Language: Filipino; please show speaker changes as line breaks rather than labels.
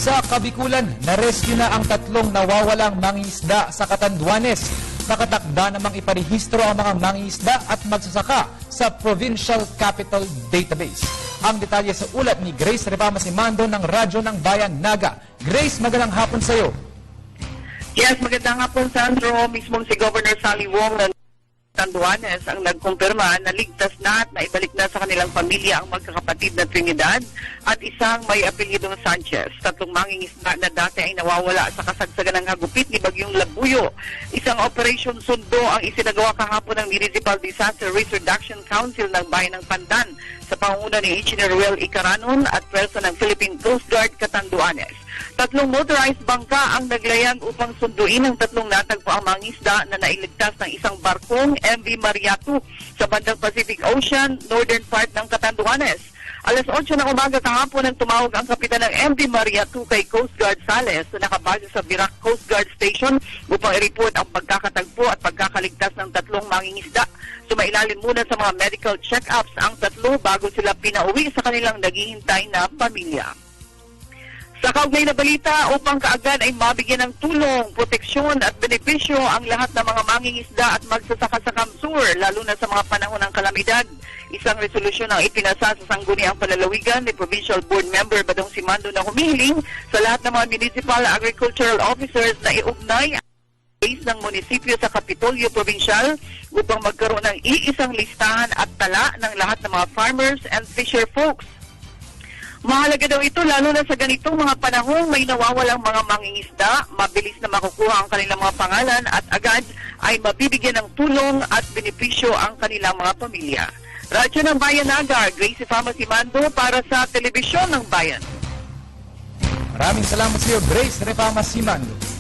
Sa Kabikulan, na-rescue na ang tatlong nawawalang mangingisda sa Catanduanes. Nakatakda namang iparehistro ang mga mangingisda at magsasaka sa Provincial Capital Database. Ang detalye sa ulat ni Grace Repama Simando ng Radyo ng Bayan Naga. Grace, magandang hapon sa iyo.
Yes, magandang hapon, Sandro. Mismong si Governor Sally Wong ng Catanduanes ang nagkumpirma na ligtas na at naibalik na sa kanilang pamilya ang magkakapatid na Trinidad at isang may apelyidong Sanchez. Tatlong mangingisda na dati ay nawawala sa kasagsagan ng hagupit ni Bagyong Labuyo. Isang operation sundo ang isinagawa kahapon ng Municipal Disaster Risk Reduction Council ng Bayan ng Pandan sa pangunguna ni Engineer Ruel Icaranon at pwersa ng Philippine Coast Guard Catanduanes. Tatlong motorized bangka ang naglayag upang sunduin ang tatlong natagpuang mangisda na nailigtas ng isang barkong MV Mariatu sa bandang Pacific Ocean, northern part ng Catanduanes. Alas 8 ng umaga kahapon nang tumawag ang kapitan ng MV Mariatu kay Coast Guard Sales na nakabase sa Virac Coast Guard Station upang i-report ang pagkakatagpo at pagkakaligtas ng tatlong mangingisda. Sumailalim muna sa mga medical check-ups ang tatlo bago sila pinauwi sa kanilang naghihintay na pamilya. Sa kaugnay na balita, upang kaagad ay mabigyan ng tulong, proteksyon at benepisyo ang lahat ng mga mangingisda at magsasaka sa Kamsur, lalo na sa mga panahon ng kalamidad. Isang resolusyon ang ipinasa sa sangguniang palalawigan ni Provincial Board Member Badong Simando na humihiling sa lahat ng mga municipal agricultural officers na iugnay ang base ng munisipyo sa Kapitolyo Provincial upang magkaroon ng iisang listahan at tala ng lahat ng mga farmers and fisher folks. Mahalaga daw ito lalo na sa ganitong mga panahon may nawawalang mga mangingisda, mabilis na makukuha ang kanilang mga pangalan at agad ay mabibigyan ng tulong at benepisyo ang kanilang mga pamilya. Radyo ng Bayan Naga, Grace Repama Simando para sa Telebisyon ng Bayan.
Maraming salamat sa iyo, Grace Repama Simando.